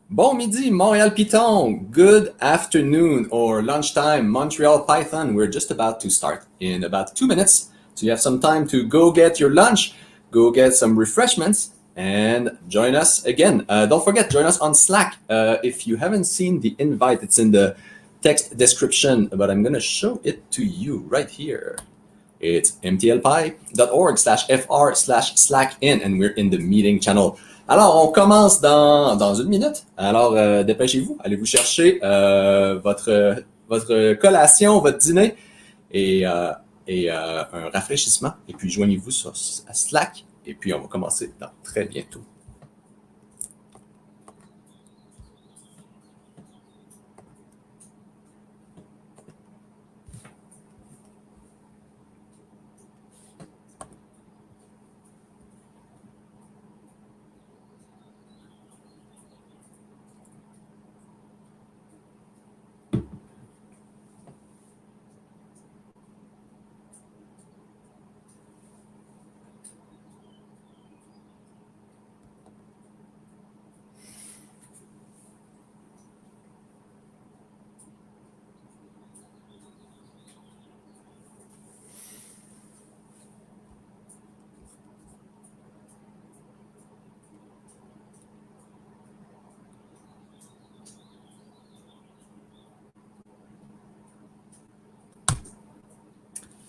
Bon midi, Montréal-Python. Good afternoon or lunchtime, Montreal-Python. We're just about to start in about 2 minutes. So you have some time to go get your lunch, go get some refreshments, and join us again. Don't forget, join us on Slack. If you haven't seen the invite, it's in the text description, but I'm going to show it to you right here. It's mtlpi.org/fr/slackin, and we're in the meeting channel. Alors, on commence dans une minute. Alors, dépêchez-vous, allez vous chercher votre collation, votre dîner et un rafraîchissement. Et puis, joignez-vous sur Slack. Et puis, on va commencer dans très bientôt.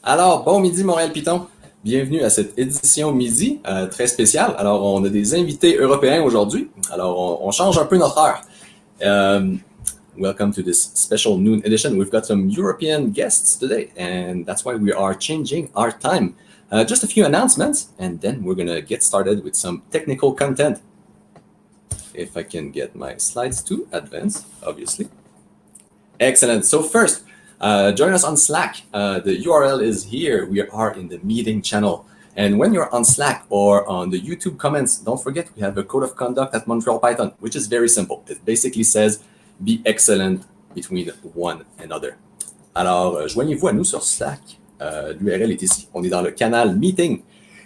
Alors, bon midi Montréal-Python. Bienvenue à cette édition midi très spéciale. Alors, on a des invités européens aujourd'hui. Alors, on change un peu notre heure. Welcome to this special noon edition. We've got some European guests today, and that's why we are changing our time. Just a few announcements, and then we're going to get started with some technical content. If I can get my slides to advance, obviously. Excellent. So first, join us on Slack. The URL is here. We are in the meeting channel. And when you're on Slack or on the YouTube comments, don't forget we have a code of conduct at Montreal-Python, which is very simple. It basically says, be excellent between one another. Alors, joignez-vous à nous sur Slack. L'URL est ici. On est dans le canal Meeting.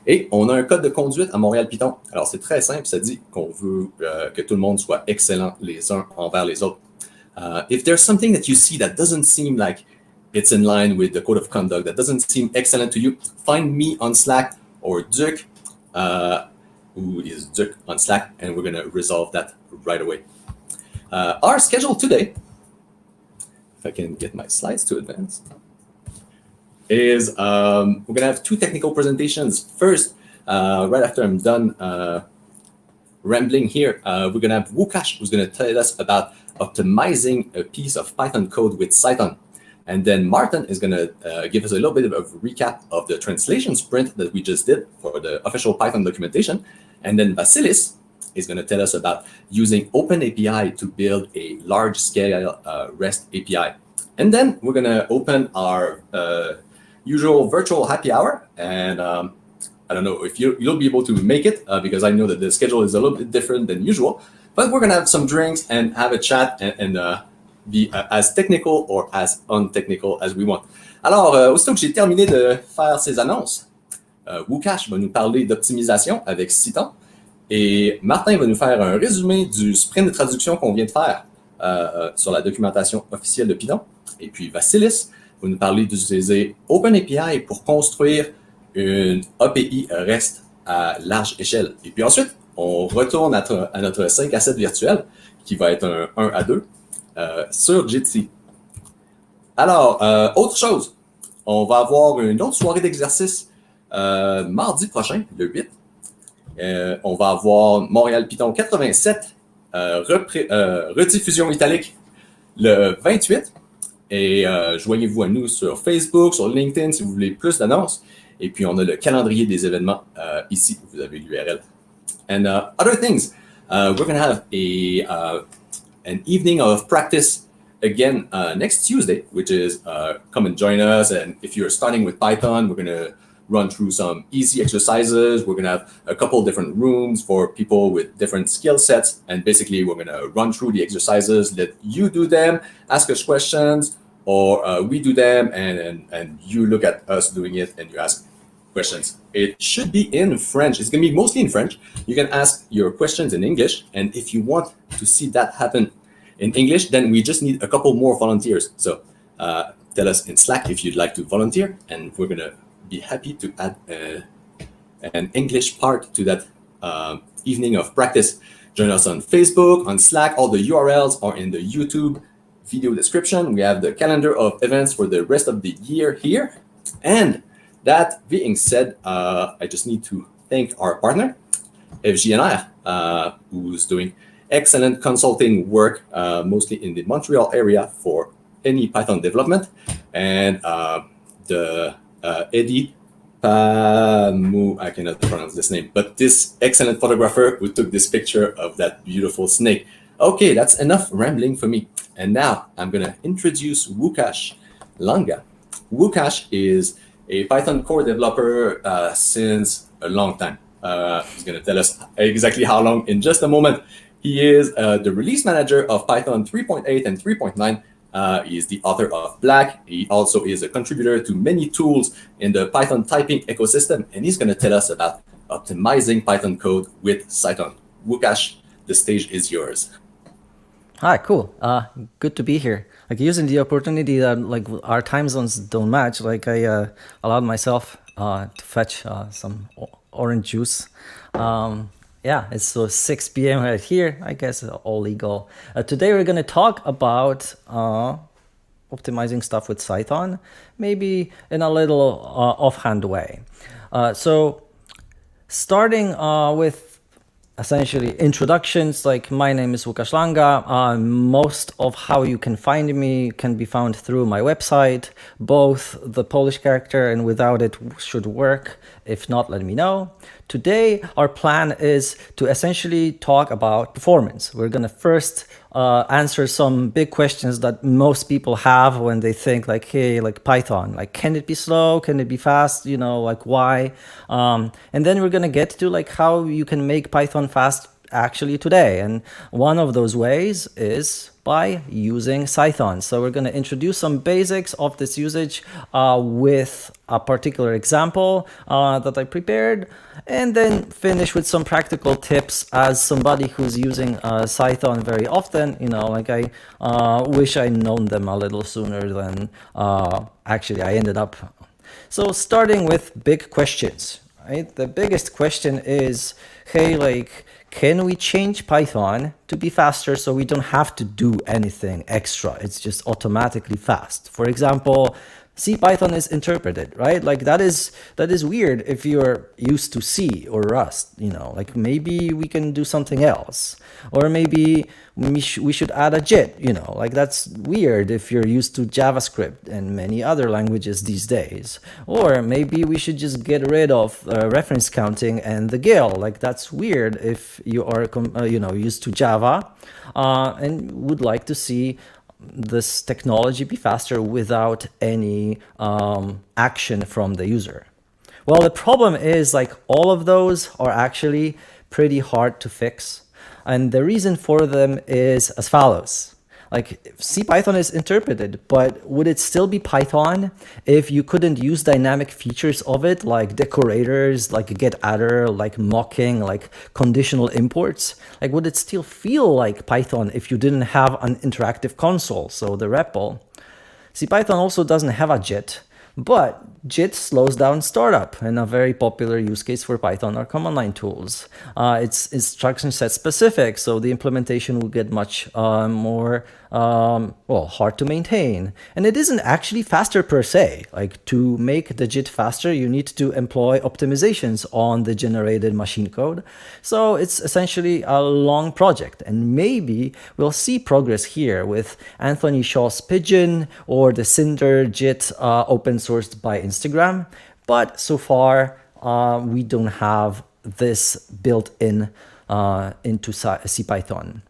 Et on a un code de conduite à Montréal-Python. Alors, c'est très simple. Ça dit qu'on veut que tout le monde soit excellent les uns envers les autres. If there's something that you see that doesn't seem like it's in line with the code of conduct, that doesn't seem excellent to you, find me on Slack or Duke, who is Duke on Slack, and we're going to resolve that right away. Our schedule today, if I can get my slides to advance, is we're going to have two technical presentations. First, right after I'm done rambling here, we're going to have Łukasz, who's going to tell us about optimizing a piece of Python code with Cython. And then Martin is going to give us a little bit of a recap of the translation sprint that we just did for the official Python documentation. And then Vasilis is going to tell us about using OpenAPI to build a large-scale REST API. And then we're going to open our usual virtual happy hour. And I don't know if you'll be able to make it because I know that the schedule is a little bit different than usual. But we're going to have some drinks and have a chat and be as technical or as untechnical as we want. Alors, aussitôt que j'ai terminé de faire ces annonces, Łukasz va nous parler d'optimisation avec Cython et Martin va nous faire un résumé du sprint de traduction qu'on vient de faire sur la documentation officielle de Python. Et puis Vasilis va nous parler d'utiliser OpenAPI pour construire une API REST à large échelle. Et puis ensuite, on retourne à notre 5 à 7 virtuel, qui va être un 1 à 2 sur Jitsi. Alors, autre chose, on va avoir une autre soirée d'exercice mardi prochain, le 8. On va avoir Montréal-Python 87, rediffusion italique le 28. Et joignez-vous à nous sur Facebook, sur LinkedIn si vous voulez plus d'annonces. Et puis, on a le calendrier des événements ici, vous avez l'URL. And other things, we're going to have an evening of practice again next Tuesday, which is come and join us. And if you're starting with Python, we're going to run through some easy exercises. We're going to have a couple of different rooms for people with different skill sets. And basically, we're going to run through the exercises, let you do them, ask us questions, or we do them, and you look at us doing it and you ask questions. It should be in French. It's going to be mostly in French. You can ask your questions in English. And if you want to see that happen in English, then we just need a couple more volunteers. So tell us in Slack if you'd like to volunteer, and we're going to be happy to add an English part to that evening of practice. Join us on Facebook, on Slack. All the URLs are in the YouTube video description. We have the calendar of events for the rest of the year here. And that being said, I just need to thank our partner, FGNR, who's doing excellent consulting work, mostly in the Montreal area for any Python development. And the Eddie I cannot pronounce this name, but this excellent photographer who took this picture of that beautiful snake. Okay, that's enough rambling for me. And now I'm going to introduce Łukasz Langa. Łukasz is a Python core developer since a long time. He's going to tell us exactly how long in just a moment. He is the release manager of Python 3.8 and 3.9. He is the author of Black. He also is a contributor to many tools in the Python typing ecosystem, and he's going to tell us about optimizing Python code with Cython. Łukasz, the stage is yours. Hi, cool. Good to be here. Like using the opportunity that like our time zones don't match, like I allowed myself to fetch some orange juice. Yeah, it's so 6 p.m. right here. I guess all legal. Today we're going to talk about optimizing stuff with Cython, maybe in a little offhand way. So starting with essentially introductions, like my name is Łukasz Langa. Most of how you can find me can be found through my website. Both the Polish character and without it should work. If not, let me know. Today, our plan is to essentially talk about performance. We're going to first answer some big questions that most people have when they think like, hey, like Python, like, can it be slow? Can it be fast? You know, like why? And then we're going to get to like how you can make Python fast actually today. And one of those ways is by using Cython. So we're going to introduce some basics of this usage with a particular example that I prepared, and then finish with some practical tips as somebody who's using Cython very often. You know, like I wish I'd known them a little sooner than actually I ended up. So starting with big questions, right? The biggest question is, hey, like, can we change Python to be faster so we don't have to do anything extra? It's just automatically fast. For example, CPython is interpreted, right? Like that is weird if you're used to C or Rust, you know, like maybe we can do something else. Or maybe we should add a JIT, you know, like that's weird if you're used to JavaScript and many other languages these days. Or maybe we should just get rid of reference counting and the GIL, like that's weird if you are, used to Java and would like to see this technology be faster without any action from the user. Well, the problem is like all of those are actually pretty hard to fix. And the reason for them is as follows. Like CPython is interpreted, but would it still be Python if you couldn't use dynamic features of it, like decorators, like getAttr, like mocking, like conditional imports? Like would it still feel like Python if you didn't have an interactive console, so the REPL? CPython also doesn't have a JIT, but JIT slows down startup, and a very popular use case for Python are command line tools. It's instruction set specific, so the implementation will get much more hard to maintain. And it isn't actually faster per se. Like to make the JIT faster, you need to employ optimizations on the generated machine code. So it's essentially a long project, and maybe we'll see progress here with Anthony Shaw's Pigeon or the Cinder JIT open sourced by Instagram, but so far we don't have this built in into CPython.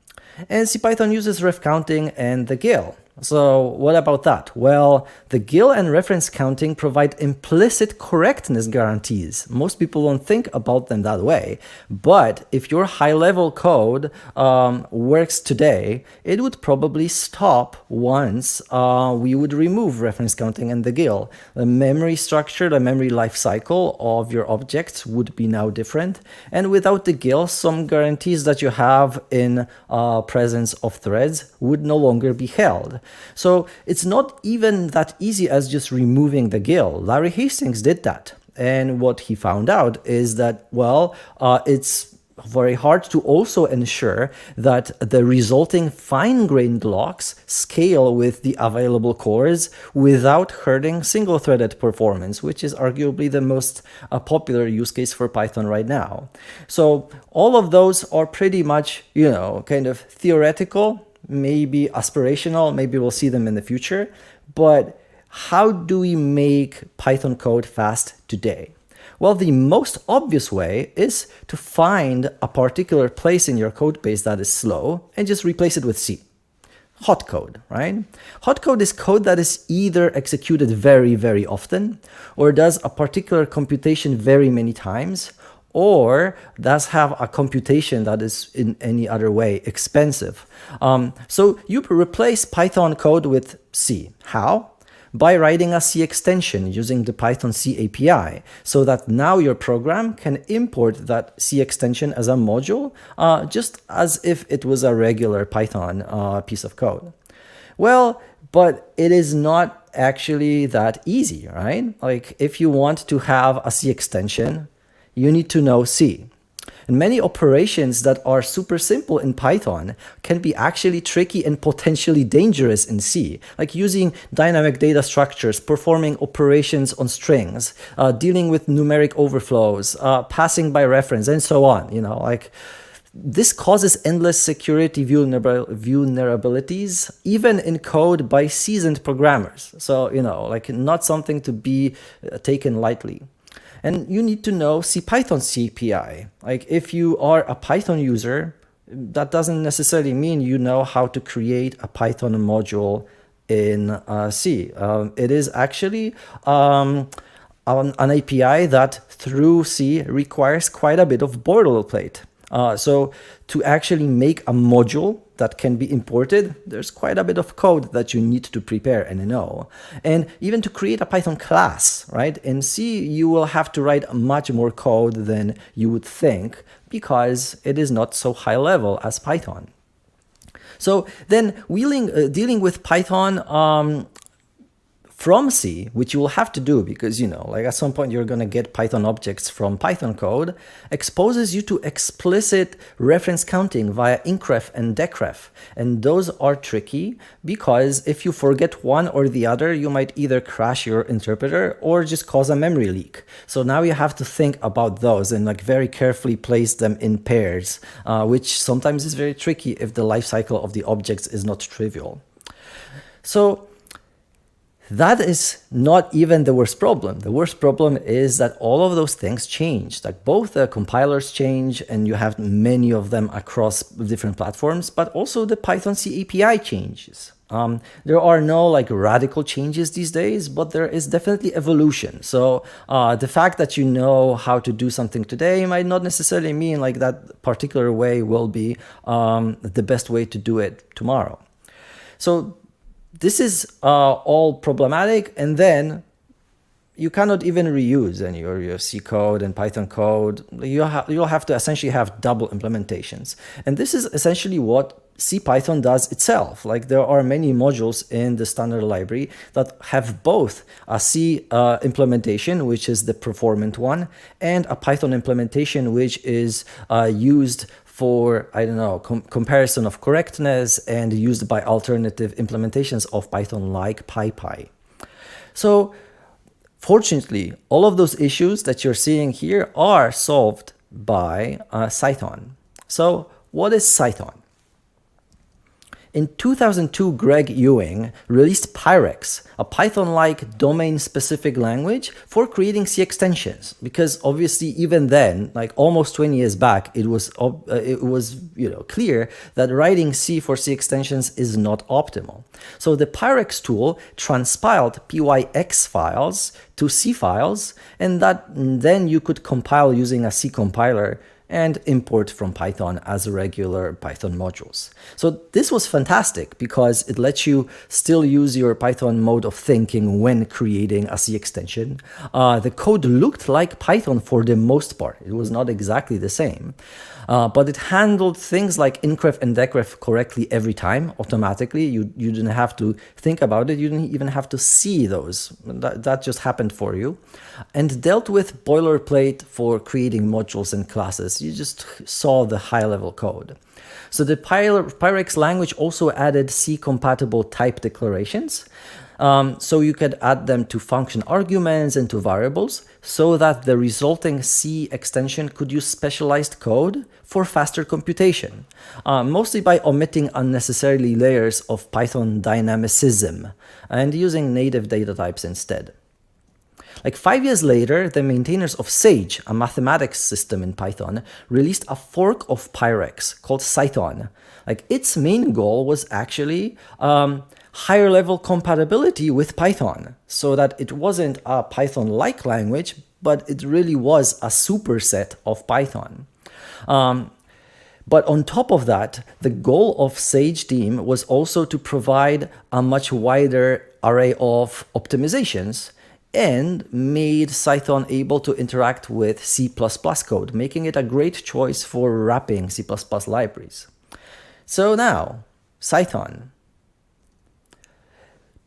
And CPython uses ref counting and the GIL. So what about that? Well, the GIL and reference counting provide implicit correctness guarantees. Most people don't think about them that way. But if your high-level code works today, it would probably stop once we would remove reference counting and the GIL. The memory structure, the memory life cycle of your objects would be now different. And without the GIL, some guarantees that you have in presence of threads would no longer be held. So it's not even that easy as just removing the GIL. Larry Hastings did that. And what he found out is that, well, it's very hard to also ensure that the resulting fine-grained locks scale with the available cores without hurting single-threaded performance, which is arguably the most popular use case for Python right now. So all of those are pretty much, kind of theoretical, maybe aspirational, maybe we'll see them in the future. But how do we make Python code fast today? Well, the most obvious way is to find a particular place in your code base that is slow and just replace it with C. Hot code, right? Hot code is code that is either executed very, very often, or does a particular computation very many times, or does have a computation that is in any other way expensive. So you replace Python code with C. How? By writing a C extension using the Python C API, so that now your program can import that C extension as a module, just as if it was a regular Python piece of code. Well, but it is not actually that easy, right? Like if you want to have a C extension, you need to know C. And many operations that are super simple in Python can be actually tricky and potentially dangerous in C, like using dynamic data structures, performing operations on strings, dealing with numeric overflows, passing by reference, and so on. This causes endless security vulnerabilities, even in code by seasoned programmers. So, not something to be taken lightly. And you need to know CPython CPI. Like if you are a Python user, that doesn't necessarily mean you know how to create a Python module in C. It is actually an API that through C requires quite a bit of boilerplate. So to actually make a module that can be imported, there's quite a bit of code that you need to prepare and know. And even to create a Python class, right? In C, you will have to write much more code than you would think because it is not so high level as Python. So then dealing with Python from C, which you will have to do because, at some point you're going to get Python objects from Python code, exposes you to explicit reference counting via incref and decref. And those are tricky because if you forget one or the other, you might either crash your interpreter or just cause a memory leak. So now you have to think about those and very carefully place them in pairs, which sometimes is very tricky if the lifecycle of the objects is not trivial. So that is not even the worst problem. The worst problem is that all of those things change. Like both the compilers change and you have many of them across different platforms, but also the Python C API changes. There are no radical changes these days, but there is definitely evolution. So the fact that you know how to do something today might not necessarily mean that particular way will be the best way to do it tomorrow. So this is all problematic, and then you cannot even reuse any of your C code and Python code. You'll have to essentially have double implementations. And this is essentially what CPython does itself. There are many modules in the standard library that have both a C implementation, which is the performant one, and a Python implementation, which is used for, comparison of correctness and used by alternative implementations of Python like PyPy. So fortunately, all of those issues that you're seeing here are solved by Cython. So what is Cython? In 2002, Greg Ewing released Pyrex, a Python-like domain-specific language for creating C extensions. Because obviously, even then, like almost 20 years back, it was clear that writing C for C extensions is not optimal. So the Pyrex tool transpiled PYX files to C files, and then you could compile using a C compiler and import from Python as regular Python modules. So this was fantastic because it lets you still use your Python mode of thinking when creating a C extension. The code looked like Python for the most part. It was not exactly the same, but it handled things like incref and decref correctly every time, automatically. You didn't have to think about it. You didn't even have to see those. That just happened for you. And dealt with boilerplate for creating modules and classes. You just saw the high-level code. So the Pyrex language also added C-compatible type declarations. So you could add them to function arguments and to variables so that the resulting C extension could use specialized code for faster computation, mostly by omitting unnecessarily layers of Python dynamicism and using native data types instead. Like 5 years later, the maintainers of Sage, a mathematics system in Python, released a fork of Pyrex called Cython. Like its main goal was actually higher level compatibility with Python, so that it wasn't a Python-like language, but it really was a superset of Python. But on top of that, the goal of Sage team was also to provide a much wider array of optimizations and made Cython able to interact with C++ code, making it a great choice for wrapping C++ libraries. So now, Cython.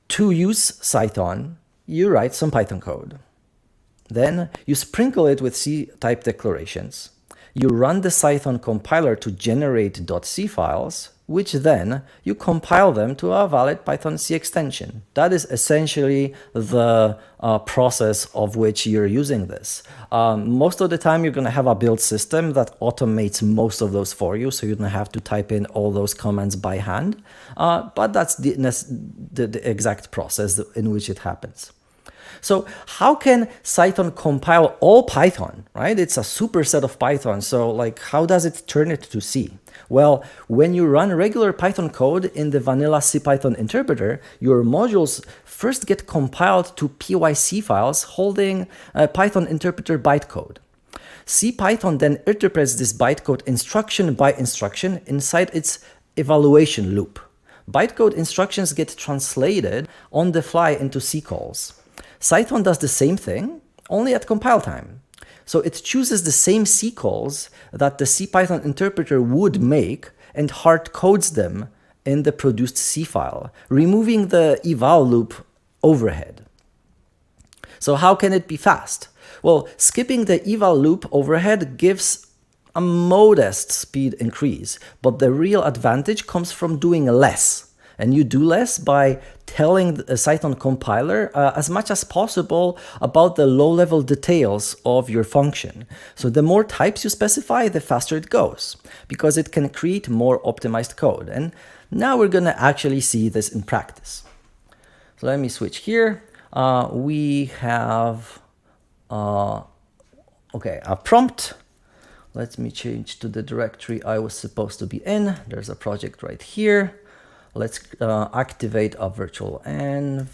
To use Cython, you write some Python code. Then you sprinkle it with C type declarations. You run the Cython compiler to generate .c files, which then you compile them to a valid Python C extension. That is essentially the process of which you're using this. Most of the time, you're going to have a build system that automates most of those for you, so you don't have to type in all those commands by hand. But that's the exact process in which it happens. So how can Cython compile all Python, right? It's a superset of Python. So like, how does it turn it to C? Well, when you run regular Python code in the vanilla CPython interpreter, your modules first get compiled to PYC files holding a Python interpreter bytecode. CPython then interprets this bytecode instruction by instruction inside its evaluation loop. Bytecode instructions get translated on the fly into C calls. Cython does the same thing, only at compile time. So it chooses the same C calls that the CPython interpreter would make and hard codes them in the produced C file, removing the eval loop overhead. So how can it be fast? Well, skipping the eval loop overhead gives a modest speed increase, but the real advantage comes from doing less. And you do less by telling the Cython compiler as much as possible about the low-level details of your function. So the more types you specify, the faster it goes, because it can create more optimized code. And now we're going to actually see this in practice. So let me switch here. We have a prompt. Let me change to the directory I was supposed to be in. There's a project right here. Let's activate a virtual env.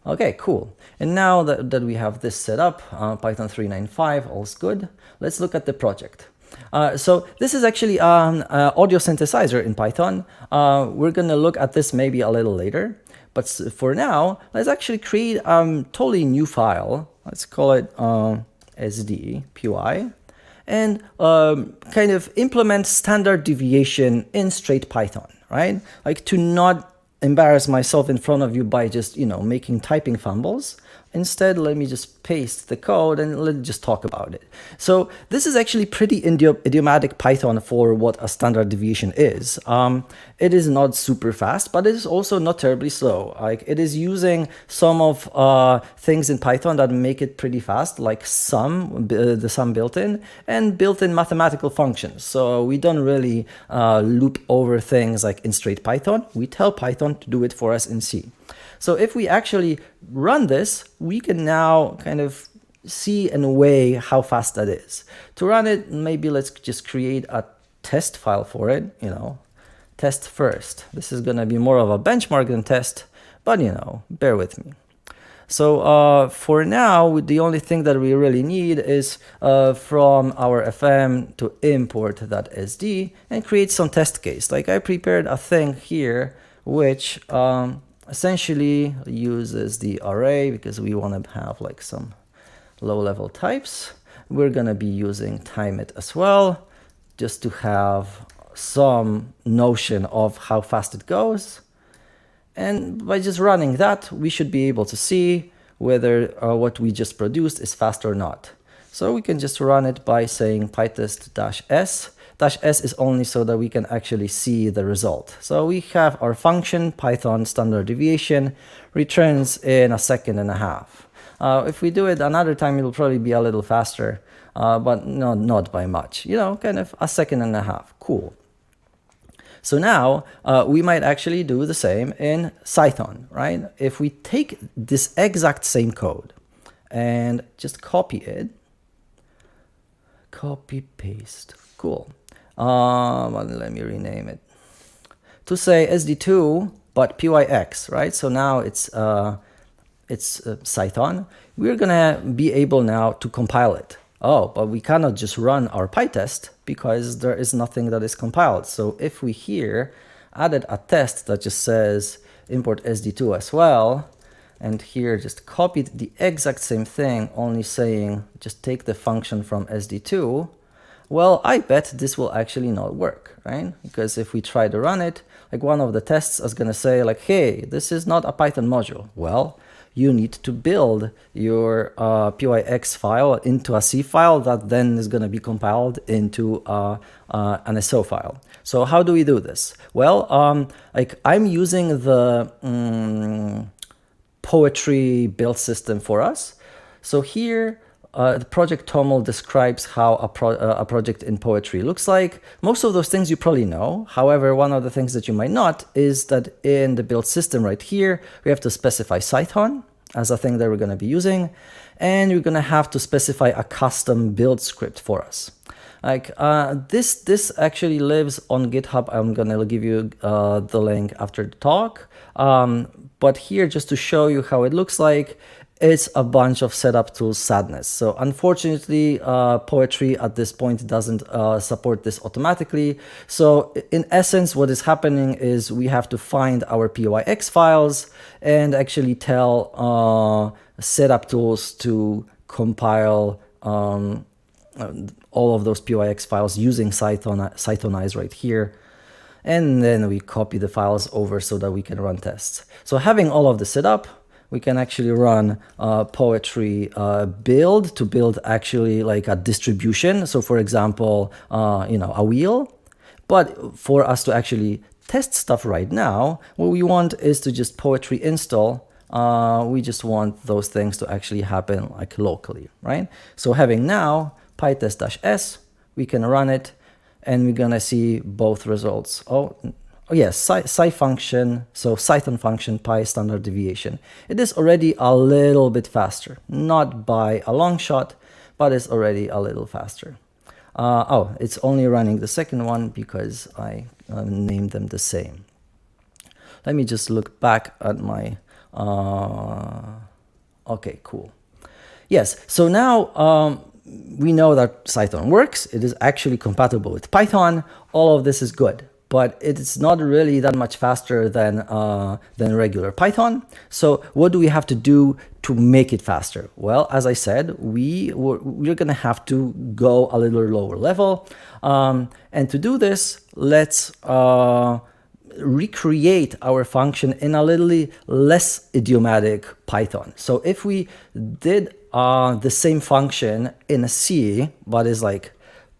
Okay, cool. And now that we have this set up, Python 3.9.5, all's good. Let's look at the project. So this is actually an audio synthesizer in Python. We're going to look at this maybe a little later. But for now, let's actually create a totally new file. Let's call it sd.py. And kind of implement standard deviation in straight Python, right? Like to not embarrass myself in front of you by just, making typing fumbles. Instead, let me just paste the code and let's just talk about it. So this is actually pretty idiomatic Python for what a standard deviation is. It is not super fast, but it is also not terribly slow. Like it is using some of things in Python that make it pretty fast, like the sum built-in, and built-in mathematical functions. So we don't really loop over things like in straight Python. We tell Python to do it for us in C. So if we actually run this, we can now kind of see in a way how fast that is. To run it, maybe let's just create a test file for it, test first. This is going to be more of a benchmark than test, but bear with me. So for now, the only thing that we really need is from our FM to import that SD and create some test case. Like I prepared a thing here, which essentially uses the array because we want to have like some low-level types. We're going to be using timeit as well, just to have some notion of how fast it goes. And by just running that, we should be able to see whether what we just produced is fast or not. So we can just run it by saying pytest-s. -s is only so that we can actually see the result. So we have our function, Python standard deviation, returns in 1.5 seconds. If we do it another time, it'll probably be a little faster, but not by much. Kind of 1.5 seconds. Cool. So now we might actually do the same in Cython, right? If we take this exact same code and just copy it, copy, paste, cool. Let me rename it to say SD2, but PYX, right? So now it's Cython. We're gonna be able now to compile it. Oh, but we cannot just run our PyTest because there is nothing that is compiled. So if we here added a test that just says import SD2 as well, and here just copied the exact same thing, only saying just take the function from SD2, well, I bet this will actually not work, right? Because if we try to run it, like one of the tests is going to say like, hey, this is not a Python module. Well, you need to build your PYX file into a C file that then is going to be compiled into an SO file. So how do we do this? Well, like I'm using the Poetry build system for us. So here, the project toml describes how a project in Poetry looks like. Most of those things you probably know. However, one of the things that you might not is that in the build system right here, we have to specify Cython as a thing that we're going to be using. And you're going to have to specify a custom build script for us. Like this actually lives on GitHub. I'm going to give you the link after the talk. But here, just to show you how it looks like, it's a bunch of setup tools sadness. So unfortunately, Poetry at this point doesn't support this automatically. So in essence, what is happening is we have to find our PYX files and actually tell setup tools to compile all of those PYX files using Cythonize right here. And then we copy the files over so that we can run tests. So having all of this set up, we can actually run Poetry build to build actually like a distribution. So for example, a wheel. But for us to actually test stuff right now, what we want is to just Poetry install. We just want those things to actually happen like locally, right? So having now pytest-s, we can run it and we're gonna see both results. Oh yes, Cy function, so Cython function, Py standard deviation. It is already a little bit faster, not by a long shot, but it's already a little faster. It's only running the second one because I named them the same. Let me just look back at my, okay, cool. Yes, so now we know that Cython works. It is actually compatible with Python. All of this is good. But it's not really that much faster than regular Python. So what do we have to do to make it faster? Well, as I said, we're going to have to go a little lower level. And to do this, let's recreate our function in a little less idiomatic Python. So if we did the same function in a C, but is like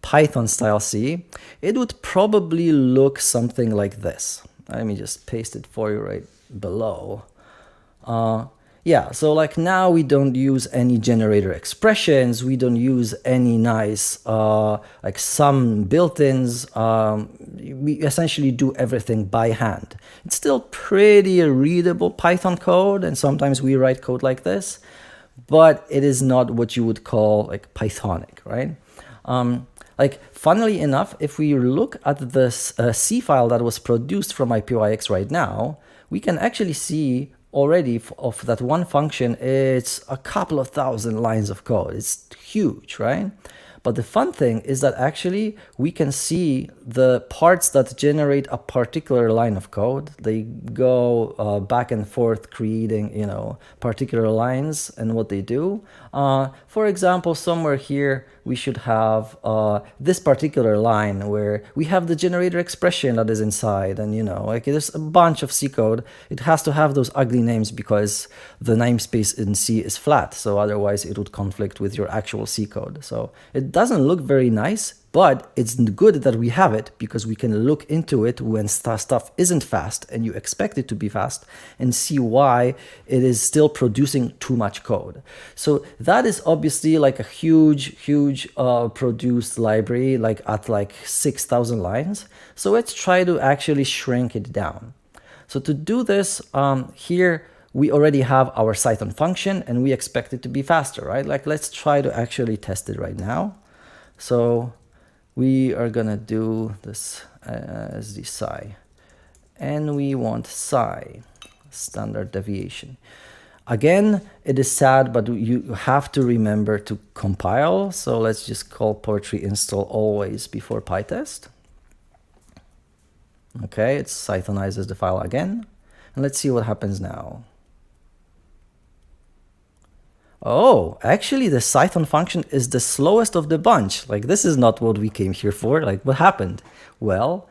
Python style C, it would probably look something like this. Let me just paste it for you right below. Yeah, so like now we don't use any generator expressions, we don't use any nice like sum built-ins, we essentially do everything by hand. It's still pretty readable Python code, and sometimes we write code like this, but it is not what you would call like Pythonic, right? Like funnily enough, if we look at this C file that was produced from IPYX right now, we can actually see already of that one function, it's a couple of thousand lines of code. It's huge, right? But the fun thing is that actually we can see the parts that generate a particular line of code. They go back and forth creating, you know, particular lines and what they do. For example, somewhere here, we should have this particular line where we have the generator expression that is inside, and you know, like there's a bunch of C code. It has to have those ugly names because the namespace in C is flat, so otherwise it would conflict with your actual C code. So it doesn't look very nice, but it's good that we have it because we can look into it when stuff isn't fast and you expect it to be fast and see why it is still producing too much code. So that is obviously like a huge produced library, like at like 6,000 lines. So let's try to actually shrink it down. So to do this, here we already have our Cython function and we expect it to be faster, right? Like let's try to actually test it right now. So we are gonna do this as the psi, and we want psi, standard deviation. Again, it is sad, but you have to remember to compile. So let's just call poetry install always before pytest. Okay, it Cythonizes the file again, and let's see what happens now. Oh, actually the Cython function is the slowest of the bunch. Like this is not what we came here for. Like what happened? Well,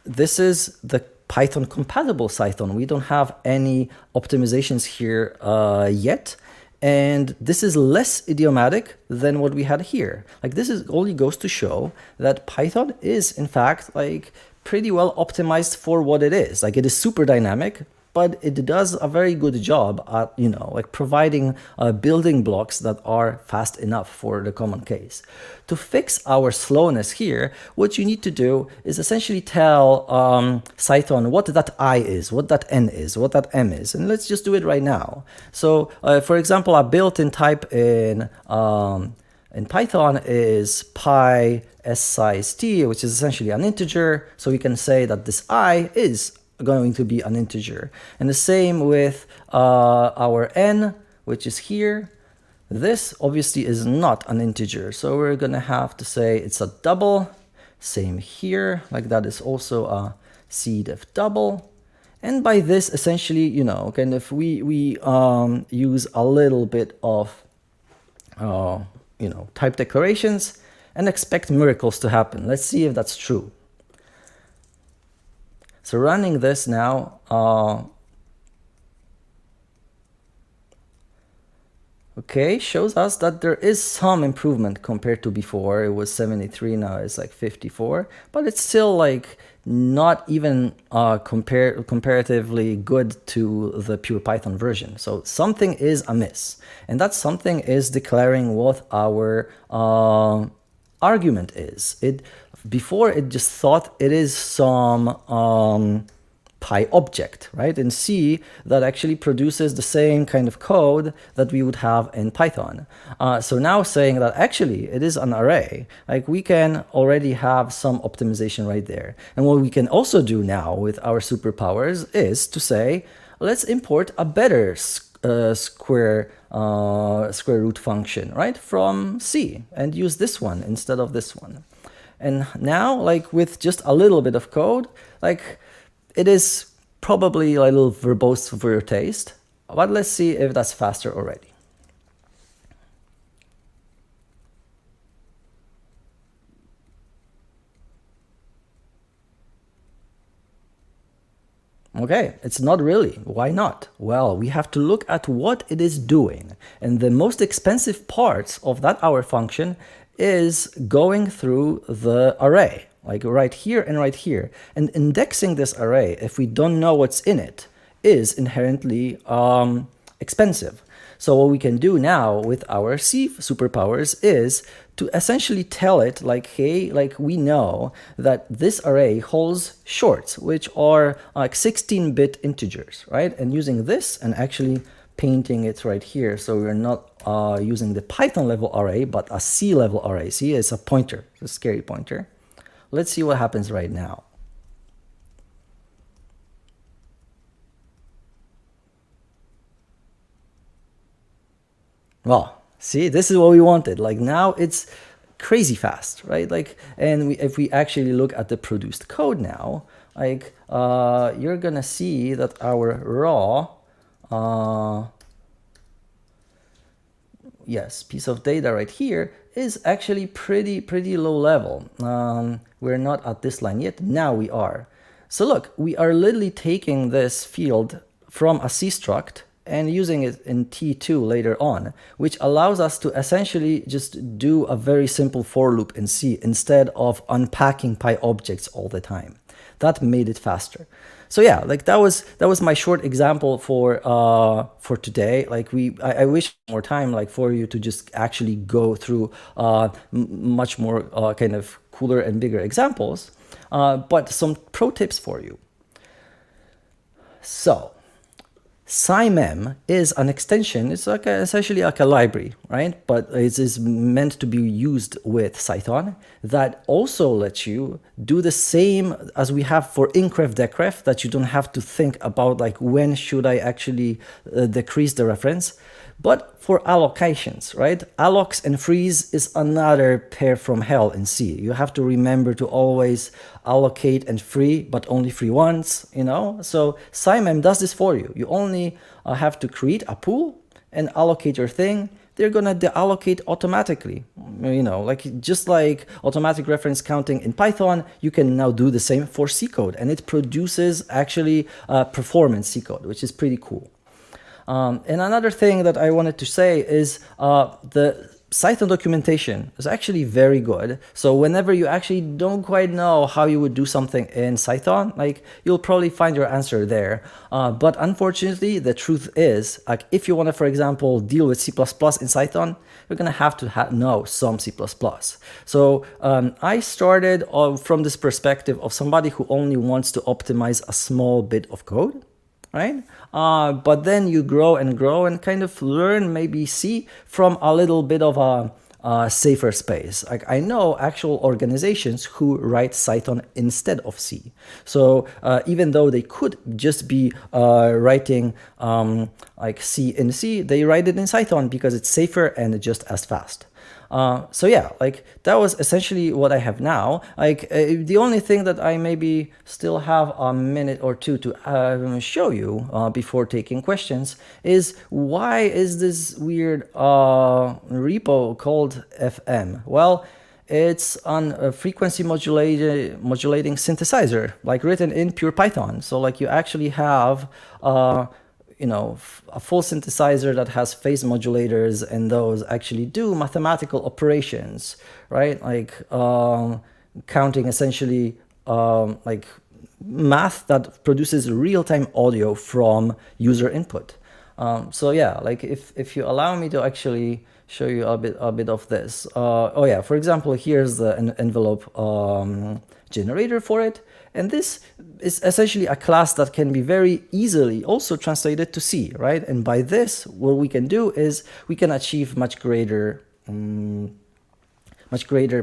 this is the Python compatible Cython. We don't have any optimizations here yet. And this is less idiomatic than what we had here. Like this is only goes to show that Python is in fact like pretty well optimized for what it is. Like it is super dynamic, but it does a very good job at, you know, like providing building blocks that are fast enough for the common case. To fix our slowness here, what you need to do is essentially tell Cython what that I is, what that N is, what that M is, and let's just do it right now. So, for example, a built-in type in Python is pi s size t, which is essentially an integer. So we can say that this I is going to be an integer. And the same with our n, which is here. This obviously is not an integer, so we're gonna have to say it's a double. Same here, like that is also a cdef double. And by this, essentially, you know, kind of we use a little bit of you know, type declarations and expect miracles to happen. Let's see if that's true. So running this now, okay, shows us that there is some improvement compared to before. It was 73, now it's like 54, but it's still like not even comparatively good to the pure Python version. So something is amiss, and that something is declaring what our argument is. Before it just thought it is some Py object, right? In C that actually produces the same kind of code that we would have in Python. So now saying that actually it is an array, like we can already have some optimization right there. And what we can also do now with our superpowers is to say, let's import a better square root function, right, from C and use this one instead of this one. And now, like with just a little bit of code, like it is probably a little verbose for your taste, but let's see if that's faster already. Okay, it's not really. Why not? Well, we have to look at what it is doing. And the most expensive parts of that our function is going through the array, like right here and right here. And indexing this array, if we don't know what's in it, is inherently expensive. So what we can do now with our C superpowers is to essentially tell it like, hey, like we know that this array holds shorts, which are like 16-bit integers, right? And using this and actually painting it right here, so we're not using the Python level array, but a C level array. See, it's a pointer, it's a scary pointer. Let's see what happens right now. Well, see, this is what we wanted. Like now it's crazy fast, right? Like, and if we actually look at the produced code now, like you're gonna see that our raw, yes, piece of data right here is actually pretty low level. We're not at this line yet. Now we are. So look, we are literally taking this field from a C struct and using it in T2 later on, which allows us to essentially just do a very simple for loop in C instead of unpacking Py objects all the time. That made it faster. So yeah, like that was my short example for today. Like I wish more time like for you to just actually go through much more kind of cooler and bigger examples, but some pro tips for you. So SciMem is an extension. It's like essentially like a library, right? But it is meant to be used with Cython that also lets you do the same as we have for incref decref, that you don't have to think about like when should I actually decrease the reference. But for allocations, right? Allocs and freeze is another pair from hell in C. You have to remember to always allocate and free, but only free once, you know? So SciMem does this for you. You only have to create a pool and allocate your thing. They're gonna deallocate automatically, you know, like just like automatic reference counting in Python, you can now do the same for C code, and it produces actually performance C code, which is pretty cool. And another thing that I wanted to say is the Cython documentation is actually very good. So whenever you actually don't quite know how you would do something in Cython, like you'll probably find your answer there. But unfortunately, the truth is, like if you want to, for example, deal with C++ in Cython, you're going to have to know some C++. So I started from this perspective of somebody who only wants to optimize a small bit of code, right? But then you grow and kind of learn maybe C from a little bit of a safer space. Like I know actual organizations who write Cython instead of C. So even though they could just be writing like C in C, they write it in Cython because it's safer and just as fast. So yeah, like that was essentially what I have now. Like the only thing that I maybe still have a minute or two to show you before taking questions is why is this weird repo called FM? Well, it's on a frequency modulating synthesizer, like written in pure Python. So like you actually have you know, a full synthesizer that has phase modulators, and those actually do mathematical operations, right? Like counting essentially like math that produces real-time audio from user input. So yeah, like if you allow me to actually show you a bit of this. Oh yeah, for example, here's the envelope generator for it. And this is essentially a class that can be very easily also translated to C, right? And by this, what we can do is we can achieve much greater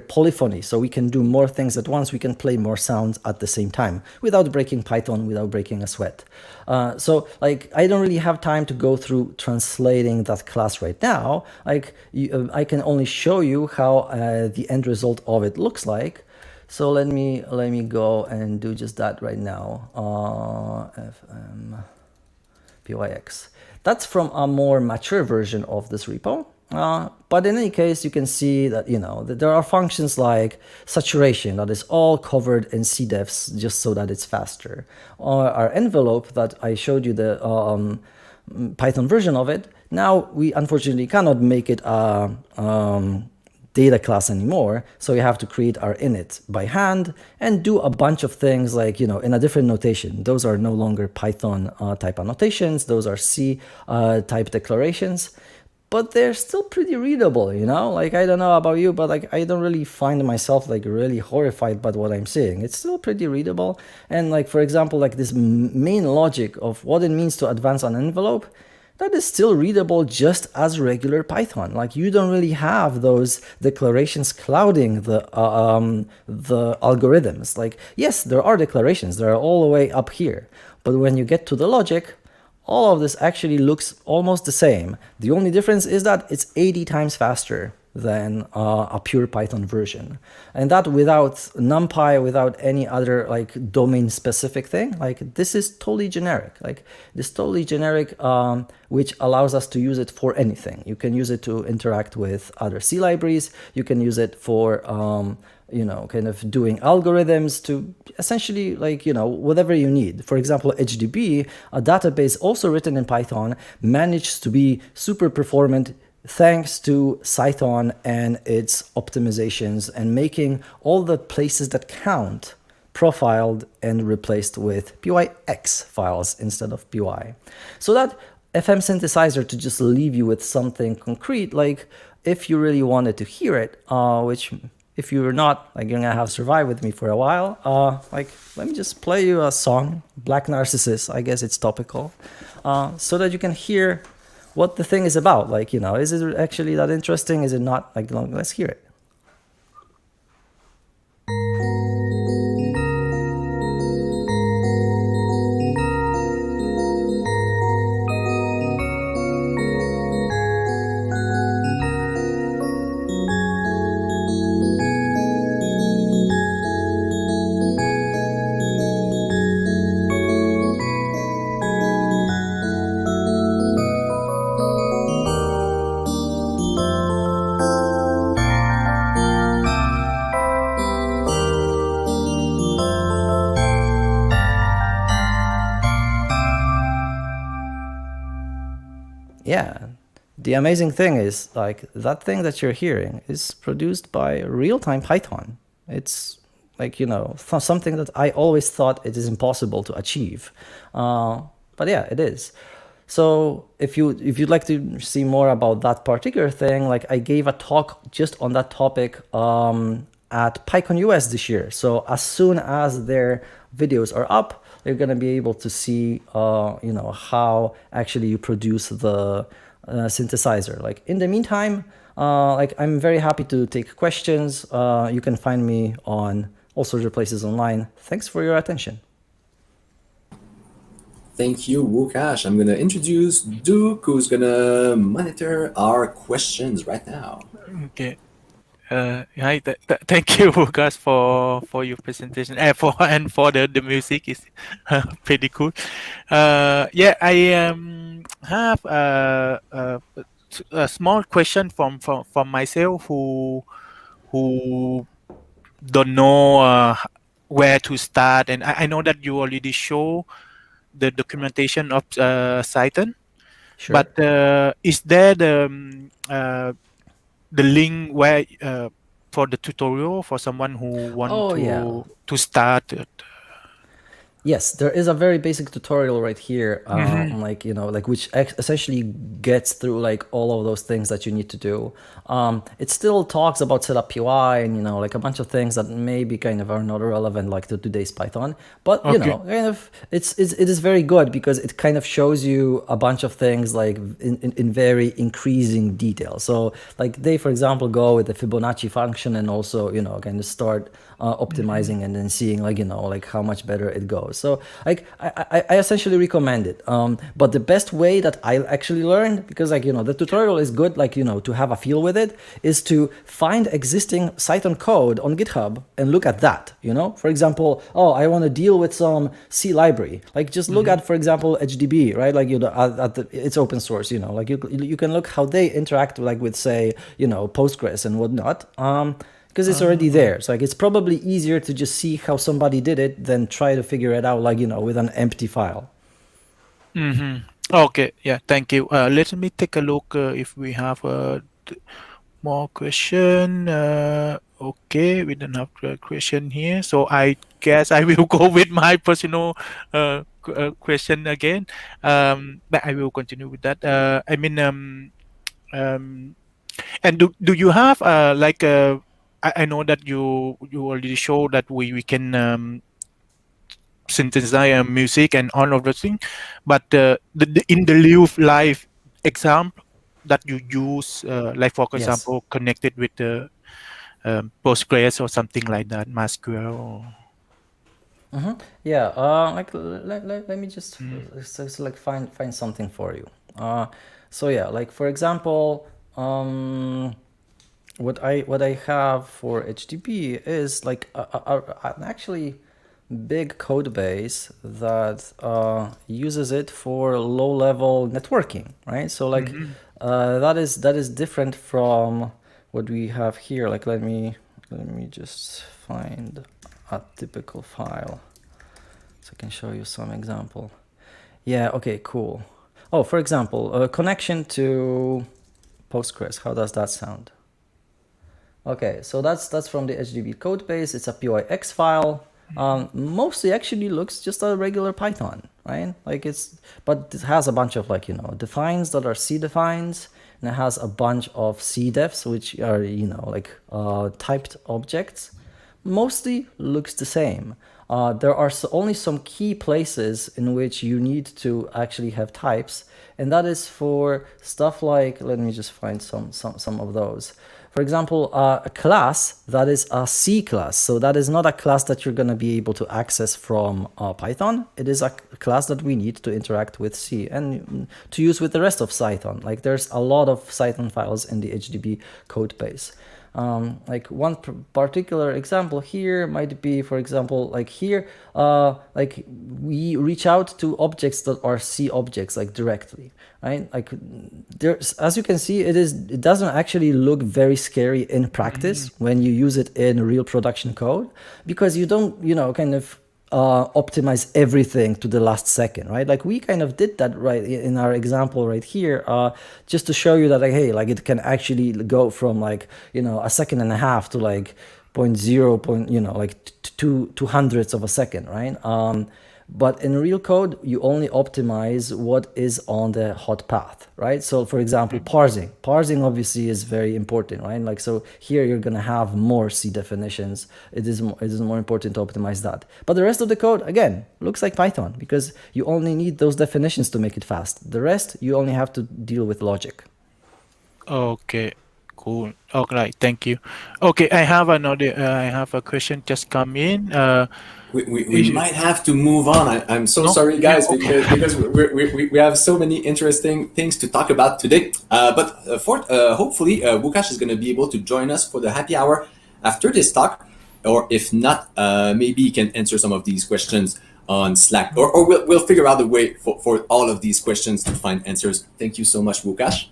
polyphony. So we can do more things at once. We can play more sounds at the same time without breaking Python, without breaking a sweat. So like, I don't really have time to go through translating that class right now. Like I can only show you how the end result of it looks like. So let me go and do just that right now. FM PYX. That's from a more mature version of this repo. But in any case, you can see that, that there are functions like saturation that is all covered in cdefs just so that it's faster. Or our envelope that I showed you the Python version of it. Now we unfortunately cannot make it a data class anymore, so you have to create our init by hand and do a bunch of things like, in a different notation. Those are no longer Python type annotations, those are C type declarations, but they're still pretty readable, Like, I don't know about you, but like, I don't really find myself like really horrified by what I'm seeing. It's still pretty readable. And like, for example, like this main logic of what it means to advance an envelope, that is still readable just as regular Python. Like, you don't really have those declarations clouding the algorithms. Like, yes, there are declarations, they're all the way up here. But when you get to the logic, all of this actually looks almost the same. The only difference is that it's 80 times faster than a pure Python version. And that without NumPy, without any other like domain specific thing. Like, this is totally generic. Like, this totally generic, which allows us to use it for anything. You can use it to interact with other C libraries. You can use it for kind of doing algorithms, to essentially like, whatever you need. For example, HDB, a database also written in Python, managed to be super performant thanks to Cython and its optimizations and making all the places that count profiled and replaced with PYX files instead of PY. So that FM synthesizer, to just leave you with something concrete, like if you really wanted to hear it, which if you're not, like, you're gonna have to survive with me for a while, like, let me just play you a song, Black Narcissus, I guess it's topical, so that you can hear what the thing is about. Like, is it actually that interesting? Is it not? Like, let's hear it. Yeah, the amazing thing is, like, that thing that you're hearing is produced by real-time Python. It's like, something that I always thought it is impossible to achieve. But yeah, it is. So if you'd like to see more about that particular thing, like, I gave a talk just on that topic at PyCon US this year. So as soon as their videos are up, you're going to be able to see, how actually you produce the synthesizer. Like, in the meantime, like, I'm very happy to take questions. You can find me on all sorts of places online. Thanks for your attention. Thank you, Łukasz. I'm going to introduce Duke, who's going to monitor our questions right now. Okay. Hi, thank you, Łukasz, for your presentation and for the music is pretty cool. Yeah, I have a small question from myself who don't know where to start, and I know that you already show the documentation of Cython, Sure. but is there the link where for the tutorial for someone who want to start? Yes, there is a very basic tutorial right here, like, which essentially gets through like all of those things that you need to do. It still talks about setup PY and, like a bunch of things that maybe kind of are not relevant like to today's Python, but kind of it is very good because it kind of shows you a bunch of things like in very increasing detail. So like they, for example, go with the Fibonacci function and also, kind of start optimizing and then seeing like, like how much better it goes. those. So like I essentially recommend it. But the best way that I actually learned, because like, the tutorial is good, like, to have a feel with it, is to find existing Cython code on GitHub and look at that, For example, I want to deal with some C library. Like just look at, for example, HDB, right? Like, it's open source, like you can look how they interact like with, say, Postgres and whatnot. Because it's already there. So like it's probably easier to just see how somebody did it than try to figure it out, like, with an empty file. Okay, yeah, thank you. Let me take a look if we have more question. Okay, we don't have a question here. So I guess I will go with my personal question again. But I will continue with that. And do you have I know that you already showed that we can synthesize music and all of those things, but in the real life example that you use, like for example, connected with the Postgres or something like that, MySQL. Or... Yeah. Like let me just like find something for you. So yeah, like for example, what I have for HTTP is like an actually big code base that uses it for low-level networking, right? So like that is different from what we have here. Like let me just find a typical file so I can show you some example. Yeah, okay, cool. Oh, for example, a connection to Postgres. How does that sound? Okay, so that's from the HTTP code base. It's a PYX file. Mostly actually looks just a regular Python, right? Like but it has a bunch of like, defines that are C defines, and it has a bunch of C defs, which are, like typed objects. Mostly looks the same. There are only some key places in which you need to actually have types, and that is for stuff like, let me just find some of those. For example, a class that is a C class. So that is not a class that you're going to be able to access from Python. It is a class that we need to interact with C and to use with the rest of Cython. Like there's a lot of Cython files in the HDB code base. Like one particular example here might be, for example, like here, like we reach out to objects that are C objects, like directly, right? Like there's, as you can see, it doesn't actually look very scary in practice when you use it in real production code, because you don't, kind of optimize everything to the last second, right? Like we kind of did that right in our example right here, just to show you that like, hey, like it can actually go from like, a second and a half to like 0.0, like two hundredths of a second, right? But in real code, you only optimize what is on the hot path, right? So for example, parsing obviously is very important, right? Like, so here you're going to have more C definitions. It is more important to optimize that. But the rest of the code, again, looks like Python, because you only need those definitions to make it fast. The rest, you only have to deal with logic. Okay, cool. Okay, thank you. Okay, I have a question just come in. We might have to move on. I'm so sorry, guys, because we have so many interesting things to talk about today. But hopefully, Łukasz is going to be able to join us for the happy hour after this talk, or if not, maybe he can answer some of these questions on Slack, or we'll figure out a way for all of these questions to find answers. Thank you so much, Łukasz.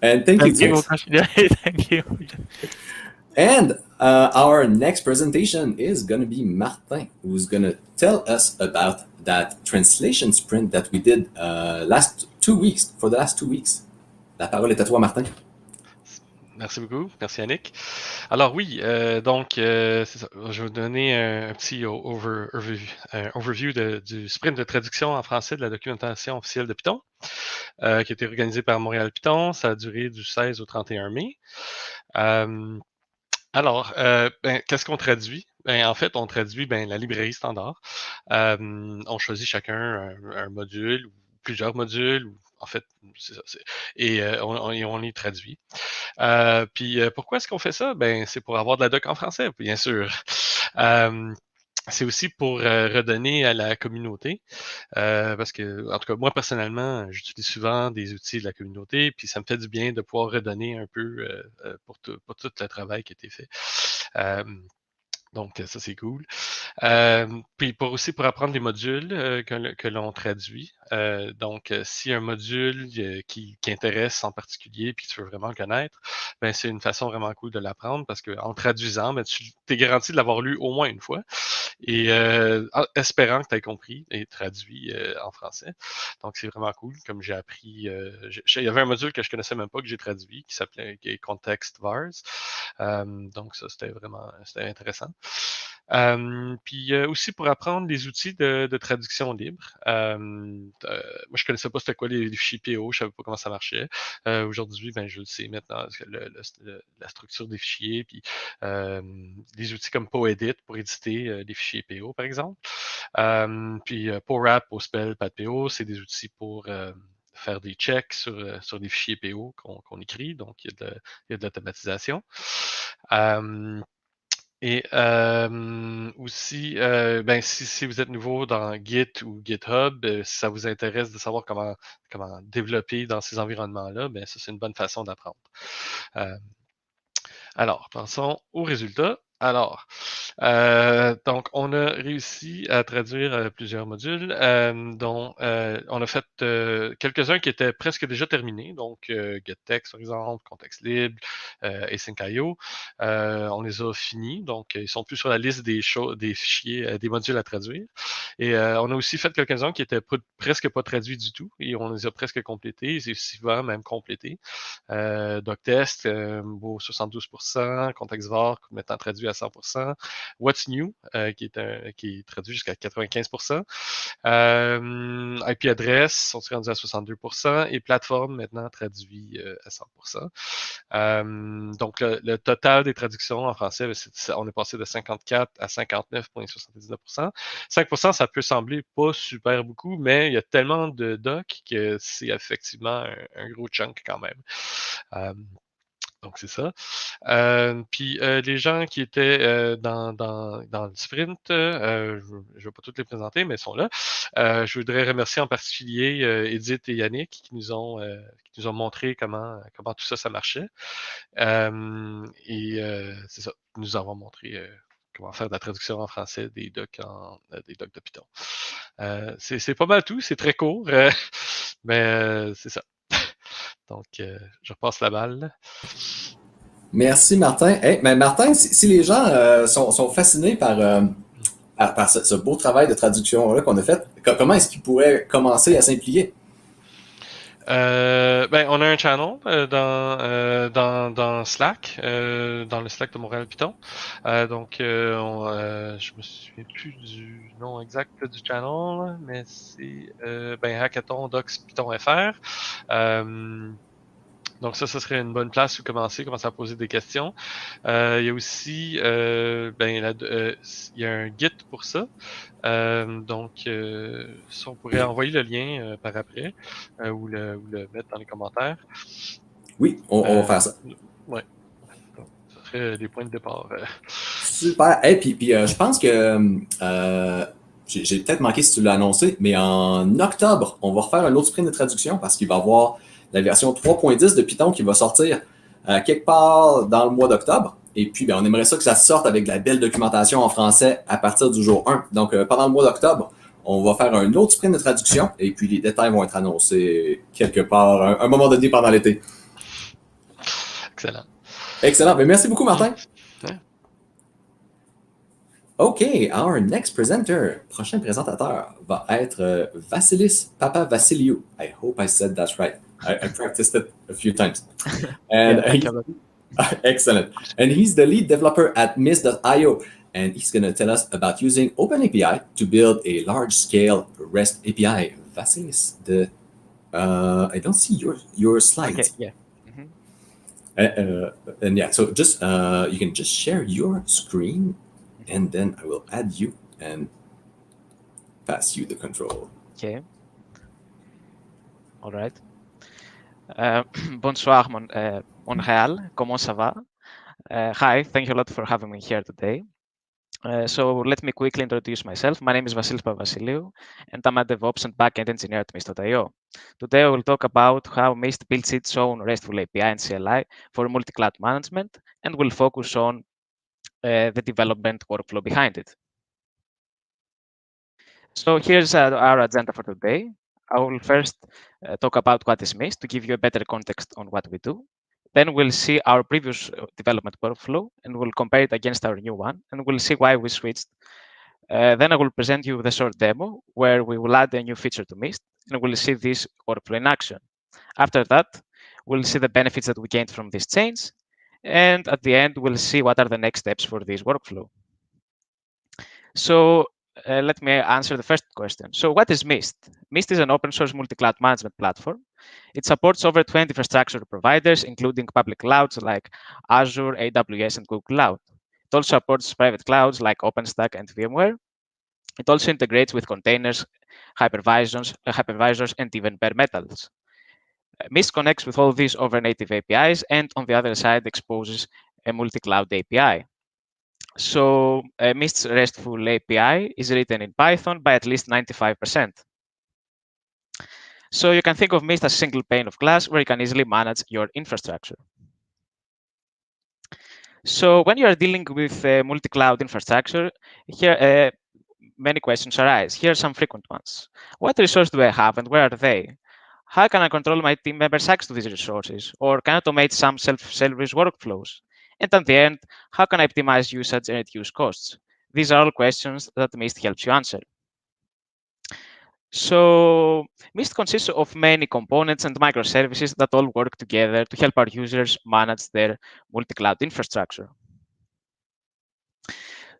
And thank you, Łukasz. Yeah, thank you. And our next presentation is going to be Martin, who's going to tell us about that translation sprint that we did for the last 2 weeks. La parole est à toi, Martin. Merci beaucoup. Merci, Yannick. Alors oui, donc, c'est ça. Je vais vous donner un petit overview du sprint de traduction en français de la documentation officielle de Python, qui a été organisé par Montréal-Python. Ça a duré du 16 au 31 mai. Alors, qu'est-ce qu'on traduit? En fait, on traduit la librairie standard. On choisit chacun un module ou plusieurs modules. En fait, c'est ça. Et on les traduit. Puis pourquoi est-ce qu'on fait ça? C'est pour avoir de la doc en français, bien sûr. c'est aussi pour redonner à la communauté, parce que, en tout cas, moi, personnellement, j'utilise souvent des outils de la communauté, puis ça me fait du bien de pouvoir redonner un peu pour tout le travail qui a été fait. Donc, ça, c'est cool. Puis aussi pour apprendre les modules que l'on traduit. Donc, si un module qui intéresse en particulier puis que tu veux vraiment le connaître, ben c'est une façon vraiment cool de l'apprendre parce qu'en traduisant, ben, tu es garanti de l'avoir lu au moins une fois et espérant que tu aies compris et traduit en français. Donc, c'est vraiment cool. Comme j'ai appris, il y avait un module que je connaissais même pas que j'ai traduit qui s'appelait Context Vars. Donc, ça, c'était intéressant. Puis aussi pour apprendre les outils de traduction libre. Moi, je connaissais pas c'était quoi les fichiers PO, je savais pas comment ça marchait. Aujourd'hui, ben, je le sais maintenant, la structure des fichiers, puis des outils comme PoEdit pour éditer des fichiers PO, par exemple. Puis PoWrap, PoSpell, PadPO, c'est des outils pour faire des checks sur des fichiers PO qu'on écrit, donc il y a de l'automatisation. Et aussi, ben, si vous êtes nouveau dans Git ou GitHub, si ça vous intéresse de savoir comment développer dans ces environnements-là, ben, ça, c'est une bonne façon d'apprendre. Alors, passons aux résultats. Alors, donc, on a réussi à traduire plusieurs modules, dont on a fait quelques-uns qui étaient presque déjà terminés, donc GetText, par exemple, Contexte libre, Async.io. On les a finis, donc ils sont plus sur la liste des fichiers, des modules à traduire. Et on a aussi fait quelques-uns qui étaient presque pas traduits du tout, et on les a presque complétés, et souvent même complétés. DocTest, vaut 72%, ContextVar maintenant traduit à 100%, What's New, qui est traduit jusqu'à 95%, IP Address sont rendus à 62%, et Plateforme maintenant traduit à 100%. Donc, le total des traductions en français, on est passé de 54 à 59,79%. 5%, ça peut sembler pas super beaucoup, mais il y a tellement de docs que c'est effectivement un gros chunk quand même. Donc, c'est ça. Puis, les gens qui étaient dans le sprint, je ne vais pas toutes les présenter, mais ils sont là. Je voudrais remercier en particulier Edith et Yannick qui nous ont montré comment tout ça marchait. Et c'est ça, nous avons montré comment faire de la traduction en français des docs de Python. C'est pas mal tout, c'est très court, mais c'est ça. Donc, je repasse la balle. Merci, Martin. Hey, mais Martin, si les gens sont fascinés par ce beau travail de traduction-là qu'on a fait, comment est-ce qu'ils pourraient commencer à s'impliquer? Ben, on a un channel dans Slack, dans le Slack de Montréal-Python. Donc, je me souviens plus du nom exact du channel, mais c'est Hackathon Docs Python FR. Donc ça serait une bonne place où commencer à poser des questions. Il y a aussi, il y a un Git pour ça. Donc, si on pourrait envoyer le lien par après ou le mettre dans les commentaires. Oui, on va faire ça. Ouais. Donc, ça serait les points de départ. Super. Hey, puis je pense que j'ai peut-être manqué si tu l'as annoncé, mais en octobre, on va refaire un autre sprint de traduction parce qu'il va y avoir la version 3.10 de Python qui va sortir quelque part dans le mois d'octobre. Et puis, on aimerait ça que ça sorte avec de la belle documentation en français à partir du jour 1. Donc, pendant le mois d'octobre, on va faire un autre sprint de traduction et puis les détails vont être annoncés quelque part à un moment donné pendant l'été. Excellent. Excellent. Mais merci beaucoup, Martin. OK, our next presenter, prochain présentateur, va être Vasilis Papavasiliou. I hope I said that right. I practiced it a few times. And excellent. And he's the lead developer at Miss.io. And he's going to tell us about using OpenAPI to build a large-scale REST API. Vasilis, I don't see your slides. Okay, yeah. And yeah, so just you can just share your screen, and then I will add you and pass you the control. Okay. All right. Bonsoir, Montréal. Comment ça va? Hi, thank you a lot for having me here today. So let me quickly introduce myself. My name is Vasilis Papavasiliou, and I'm a DevOps and Backend Engineer at Mist.io. Today, I will talk about how Mist builds its own RESTful API and CLI for multi-cloud management, and will focus on the development workflow behind it. So here's our agenda for today. I will first talk about what is Mist to give you a better context on what we do. Then we'll see our previous development workflow, and we'll compare it against our new one, and we'll see why we switched. Then I will present you the short demo where we will add a new feature to Mist, and we'll see this workflow in action. After that, we'll see the benefits that we gained from this change, and at the end, we'll see what are the next steps for this workflow. So let me answer the first question. So what is Mist? Mist is an open source multi-cloud management platform. It supports over 20 infrastructure providers, including public clouds like Azure, AWS, and Google Cloud. It also supports private clouds like OpenStack and VMware. It also integrates with containers, hypervisors, and even bare metals. Mist connects with all these over native APIs, and on the other side exposes a multi-cloud API. So Mist's RESTful API is written in Python by at least 95%. So you can think of Mist as a single pane of glass where you can easily manage your infrastructure. So when you are dealing with multi-cloud infrastructure, here many questions arise. Here are some frequent ones. What resources do I have and where are they? How can I control my team members' access to these resources? Or can I automate some self-service workflows? And at the end, how can I optimize usage and reduce costs? These are all questions that Mist helps you answer. So Mist consists of many components and microservices that all work together to help our users manage their multi-cloud infrastructure.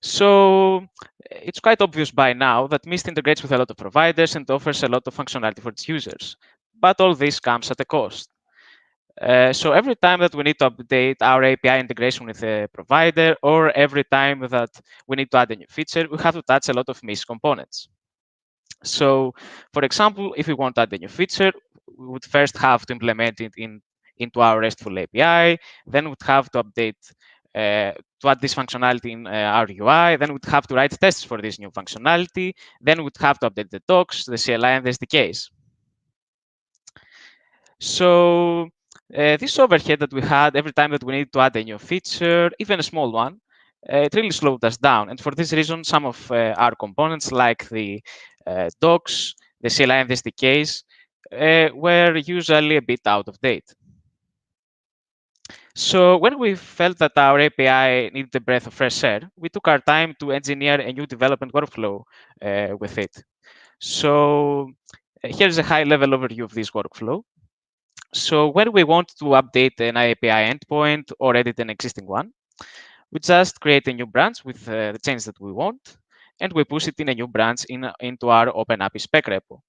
So it's quite obvious by now that Mist integrates with a lot of providers and offers a lot of functionality for its users. But all this comes at a cost. So every time that we need to update our API integration with a provider, or every time that we need to add a new feature, we have to touch a lot of Mist components. So, for example, if we want to add a new feature, we would first have to implement it into our RESTful API. Then we'd have to update to add this functionality in our UI. Then we'd have to write tests for this new functionality. Then we'd have to update the docs, the CLI, and the SDKs. So this overhead that we had every time that we need to add a new feature, even a small one, it really slowed us down. And for this reason, some of our components, like the docs, the CLI, and the SDKs, were usually a bit out of date. So when we felt that our API needed a breath of fresh air, we took our time to engineer a new development workflow with it. So here's a high-level overview of this workflow. So when we want to update an API endpoint or edit an existing one, we just create a new branch with the changes that we want, and we push it in a new branch into our OpenAPI spec repo.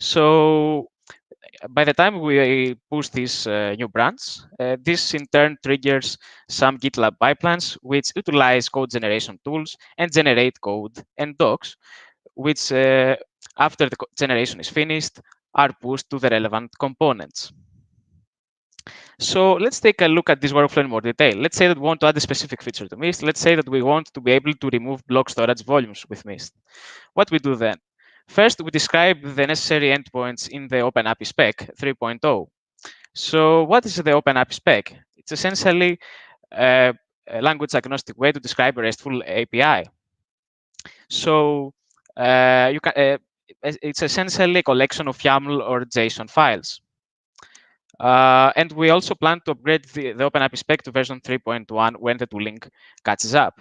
So by the time we push this new branch, this in turn triggers some GitLab pipelines, which utilize code generation tools and generate code and docs, which after the generation is finished, are pushed to the relevant components. So let's take a look at this workflow in more detail. Let's say that we want to add a specific feature to Mist. Let's say that we want to be able to remove block storage volumes with Mist. What we do then? First, we describe the necessary endpoints in the OpenAPI spec 3.0. So what is the OpenAPI spec? It's essentially a language agnostic way to describe a RESTful API. So it's essentially a collection of YAML or JSON files. And we also plan to upgrade the OpenAPI spec to version 3.1 when the tooling catches up.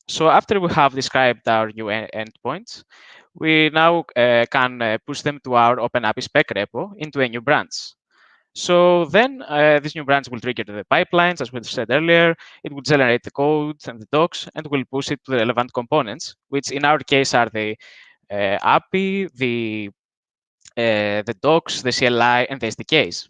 So after we have described our new endpoints, we now can push them to our OpenAPI spec repo into a new branch. So then this new branch will trigger the pipelines, as we said earlier. It will generate the code and the docs, and will push it to the relevant components, which in our case are the API, the docs, the CLI, and the SDKs.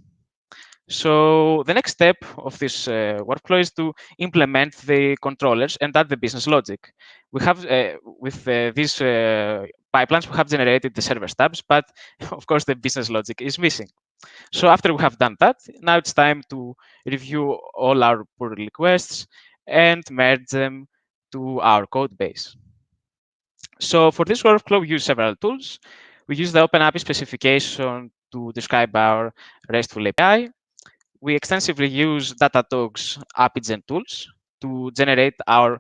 So the next step of this workflow is to implement the controllers and add the business logic. We have, with these pipelines, we have generated the server stubs, but of course the business logic is missing. So after we have done that, now it's time to review all our pull requests and merge them to our code base. So for this workflow, we use several tools. We use the OpenAPI specification to describe our RESTful API. We extensively use Datadog's API tools to generate our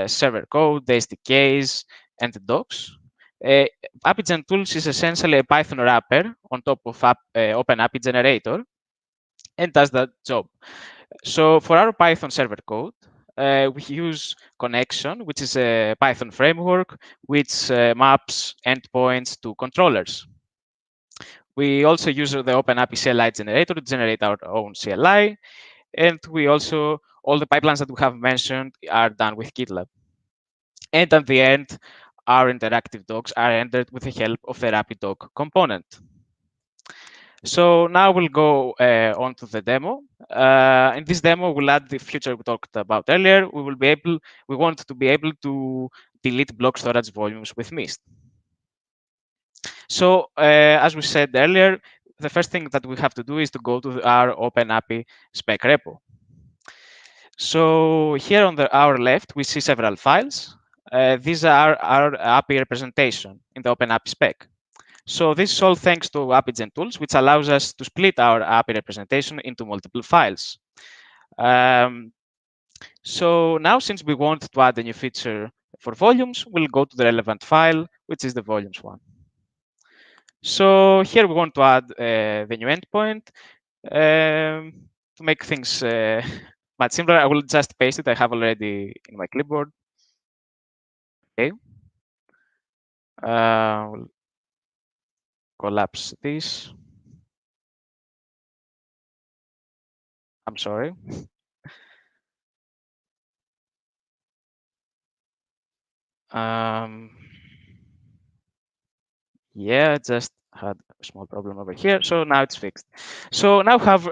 server code, the SDKs, and the docs. API tools is essentially a Python wrapper on top of OpenAPI generator and does that job. So for our Python server code, we use Connection, which is a Python framework which maps endpoints to controllers. We also use the OpenAPI CLI generator to generate our own CLI. And we also, all the pipelines that we have mentioned are done with GitLab. And at the end, our interactive docs are rendered with the help of the RapidDoc component. So now we'll go on to the demo. In this demo, we'll add the feature we talked about earlier. We want to be able to delete block storage volumes with Mist. So as we said earlier, the first thing that we have to do is to go to our OpenAPI spec repo. So here on our left, we see several files. These are our API representation in the OpenAPI spec. So this is all thanks to API tools, which allows us to split our API representation into multiple files. So now, since we want to add a new feature for volumes, we'll go to the relevant file, which is the volumes one. So here we want to add the new endpoint. To make things much simpler, I will just paste it. I have already in my clipboard. Okay. We'll collapse this. I'm sorry. Yeah, just had a small problem over here. So now it's fixed. So now we have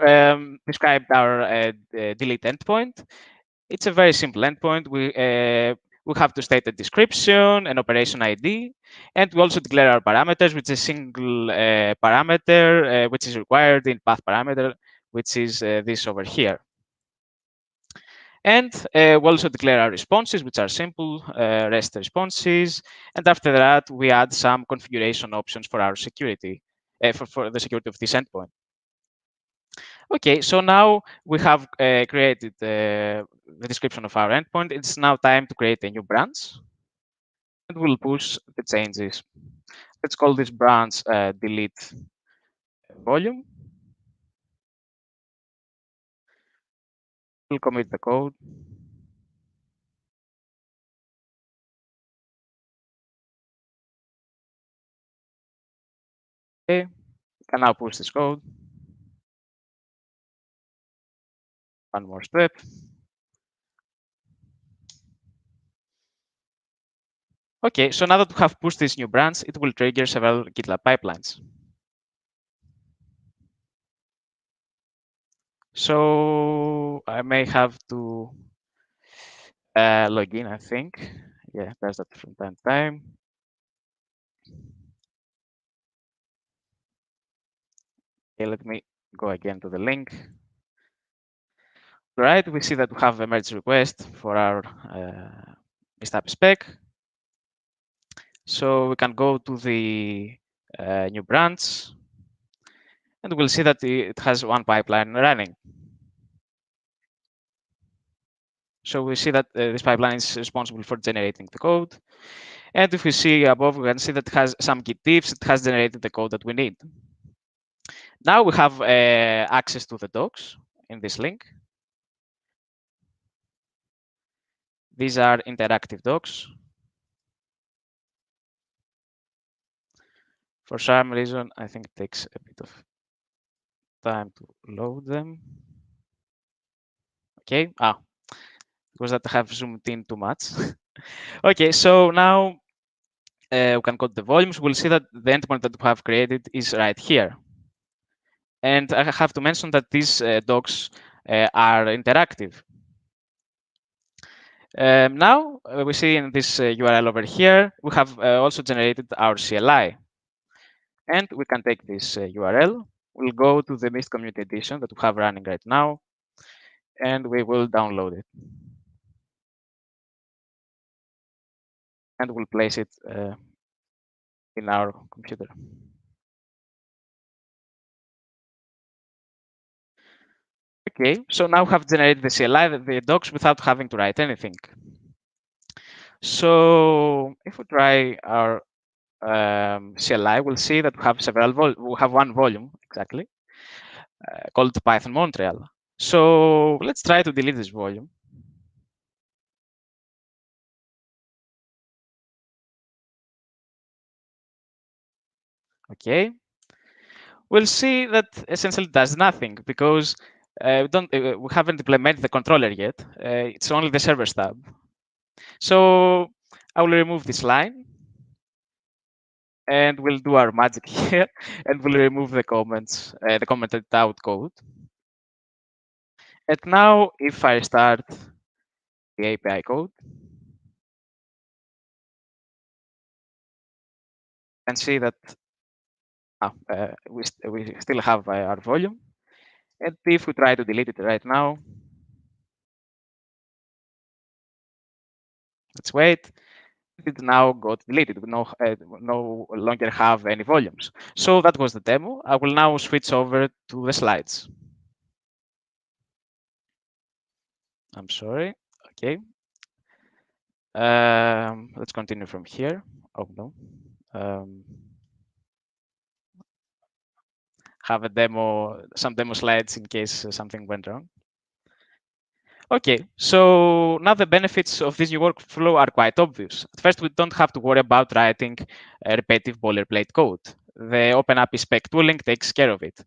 described our delete endpoint. It's a very simple endpoint. We have to state a description, an operation ID, and we also declare our parameters, which is a single parameter, which is required in path parameter, which is this over here. And we also declare our responses, which are simple REST responses. And after that, we add some configuration options for our security, for the security of this endpoint. Okay, so now we have created the description of our endpoint. It's now time to create a new branch. And we'll push the changes. Let's call this branch delete volume. We'll commit the code. Okay, we can now push this code. One more step. Okay, so now that we have pushed this new branch, it will trigger several GitLab pipelines. So I may have to log in, I think. Yeah, does that from time to time. Okay, let me go again to the link. Right, we see that we have a merge request for our REST spec. So we can go to the new branch, and we'll see that it has one pipeline running. So we see that this pipeline is responsible for generating the code. And if we see above, we can see that it has some Git diffs. It has generated the code that we need. Now we have access to the docs in this link. These are interactive docs. For some reason, I think it takes a bit of time to load them. Okay, because that I have zoomed in too much. Okay, so now we can go to the volumes. We'll see that the endpoint that we have created is right here. And I have to mention that these docs are interactive. Now we see in this URL over here, we have also generated our CLI. And we can take this URL. We'll go to the Mist Community Edition that we have running right now, and we will download it. and we'll place it in our computer. Okay, so now we have generated the CLI, the docs, without having to write anything. So if we try our CLI, we'll see that we have we have one volume exactly called Python Montreal. So let's try to delete this volume. Okay, we'll see that essentially does nothing because we haven't implemented the controller yet. It's only the servers tab. So I will remove this line, and we'll do our magic here, and we'll remove the comments, the commented out code. And now, if I start the API code, and see that we still have our volume. And if we try to delete it right now, let's wait. It now got deleted. We no longer have any volumes. So that was the demo. I will now switch over to the slides. I'm sorry. Okay. Let's continue from here. Oh no. Have a demo, some demo slides in case something went wrong. Okay, so now the benefits of this new workflow are quite obvious. At first, we don't have to worry about writing repetitive boilerplate code. The OpenAPI spec tooling takes care of it.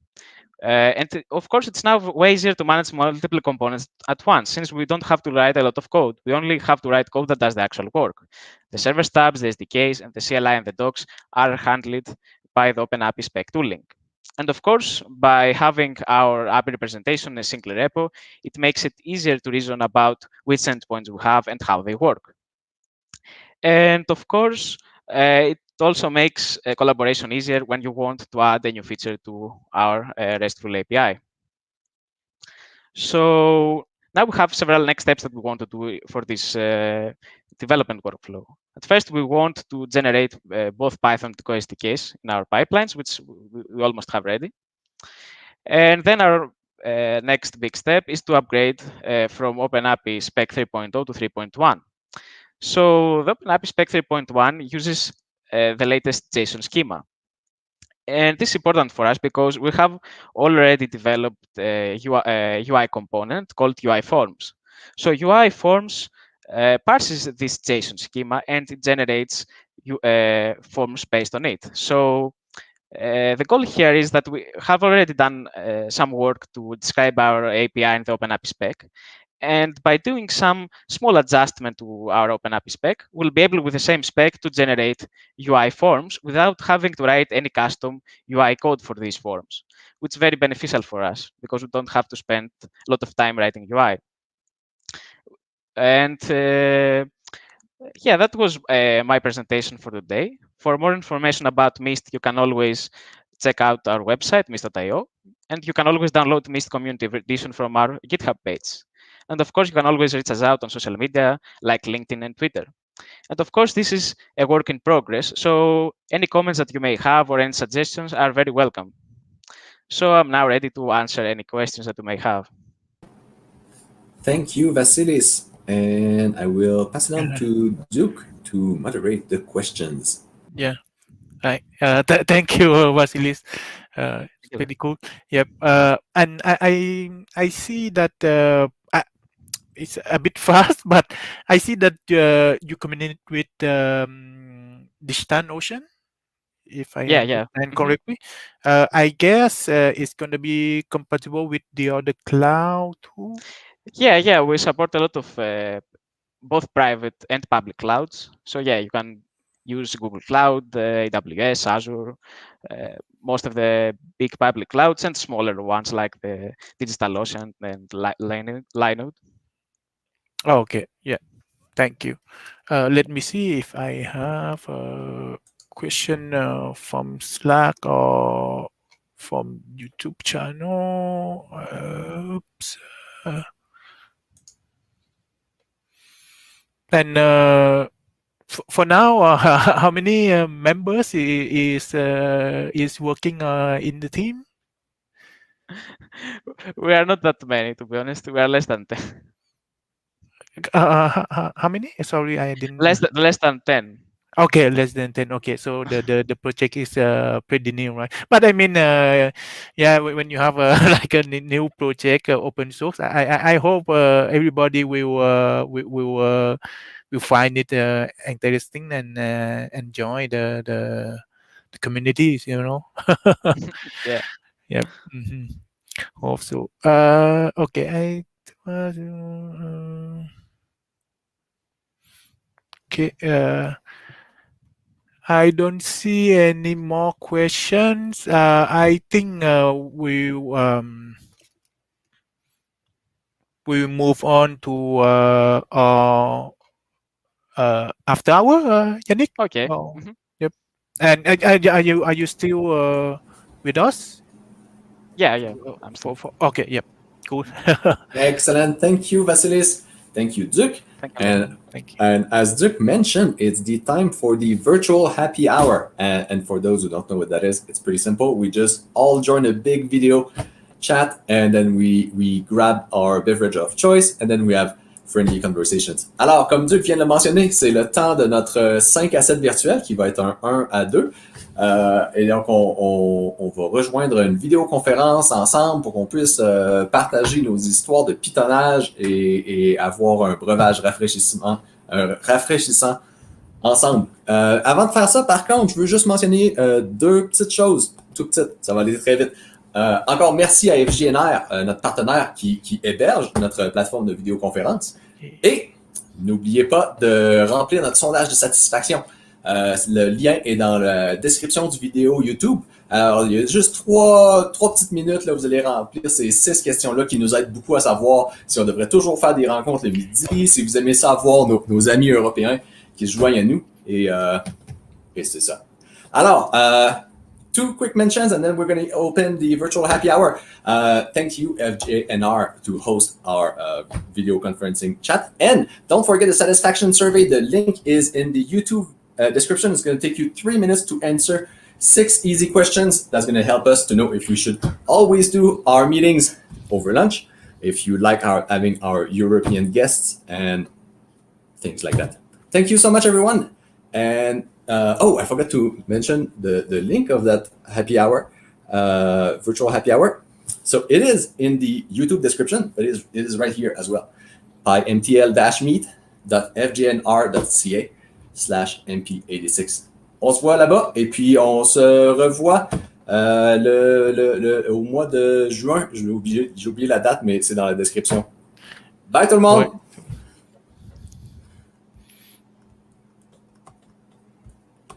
And of course, it's now way easier to manage multiple components at once, since we don't have to write a lot of code. We only have to write code that does the actual work. The server stubs, the SDKs, and the CLI and the docs are handled by the OpenAPI spec tooling. And of course, by having our API representation in a single repo, it makes it easier to reason about which endpoints we have and how they work. And of course, it also makes collaboration easier when you want to add a new feature to our RESTful API. So now we have several next steps that we want to do for this development workflow. At first, we want to generate both Python and Go SDKs in our pipelines, which we almost have ready. And then our next big step is to upgrade from OpenAPI spec 3.0 to 3.1. So the OpenAPI spec 3.1 uses the latest JSON schema. And this is important for us because we have already developed a UI component called UI forms. So UI forms parses this JSON schema and it generates forms based on it. So the goal here is that we have already done some work to describe our API in the OpenAPI spec. And by doing some small adjustment to our OpenAPI spec, we'll be able with the same spec to generate UI forms without having to write any custom UI code for these forms, which is very beneficial for us because we don't have to spend a lot of time writing UI. And yeah, that was my presentation for today. For more information about Mist, you can always check out our website, mist.io, and you can always download Mist Community Edition from our GitHub page. And of course, you can always reach us out on social media like LinkedIn and Twitter. And of course, this is a work in progress. So any comments that you may have or any suggestions are very welcome. So I'm now ready to answer any questions that you may have. Thank you, Vasilis. And I will pass it on to Duke to moderate the questions. Yeah. Right. Thank you, Vasilis. It's pretty cool. Yep. And I see that it's a bit fast, but I see that you communicate with DigitalOcean, if I understand correctly. I guess it's going to be compatible with the other cloud too. Yeah. We support a lot of both private and public clouds. So yeah, you can use Google Cloud, AWS, Azure, most of the big public clouds and smaller ones like the DigitalOcean and Linode. Oh, okay. Yeah. Thank you. Let me see if I have a question from Slack or from YouTube channel. Oops. And for now, how many members is working in the team? We are not that many, to be honest. We are less than 10. How many? Sorry, I didn't. Less than 10. Okay, less than 10. Okay, so the project is pretty new, right? But I mean, yeah, when you have like a new project, open source, I hope everybody will find it interesting and enjoy the communities, you know. Yeah. Yep. Hope so. Okay, okay. I don't see any more questions. I think we move on to after hour, Yannick. Okay. Oh, yep. And are you still with us? Yeah. I'm still. Okay. Yep. Cool. Excellent. Thank you, Vasilis. Thank you, Duke. Thank you. Thank you. And as Duke mentioned, it's the time for the virtual happy hour. And for those who don't know what that is, it's pretty simple. We just all join a big video chat, and then we grab our beverage of choice, and then we have friendly conversations. Alors, comme Duke vient de le mentionner, c'est le temps de notre 5 à 7 virtuel qui va être un 1 à 2. Et donc, on va rejoindre une vidéoconférence ensemble pour qu'on puisse partager nos histoires de pitonnage et avoir un breuvage rafraîchissant ensemble. Avant de faire ça, par contre, je veux juste mentionner deux petites choses, tout petites, ça va aller très vite. Encore merci à FGNR, notre partenaire qui héberge notre plateforme de vidéoconférence. Et n'oubliez pas de remplir notre sondage de satisfaction. Le lien est dans la description du vidéo YouTube. Alors, il y a juste trois petites minutes, là, vous allez remplir ces 6 questions-là qui nous aident beaucoup à savoir si on devrait toujours faire des rencontres le midi, si vous aimez savoir nos amis européens qui se joignent à nous. Et c'est ça. Alors, 2 quick mentions, and then we're going to open the virtual happy hour. Thank you, FJNR, to host our video conferencing chat. And don't forget the satisfaction survey. The link is in the YouTube description. It's going to take you 3 minutes to answer 6 easy questions. That's going to help us to know if we should always do our meetings over lunch, if you like having our European guests, and things like that. Thank you so much, everyone. And I forgot to mention the link of that happy hour, virtual happy hour. So it is in the YouTube description, but it is right here as well. By mtl-meet.fgnr.ca/mp86. On se voit là-bas et puis on se revoit au mois de juin. J'ai oublié la date, mais c'est dans la description. Bye tout le monde! Ouais.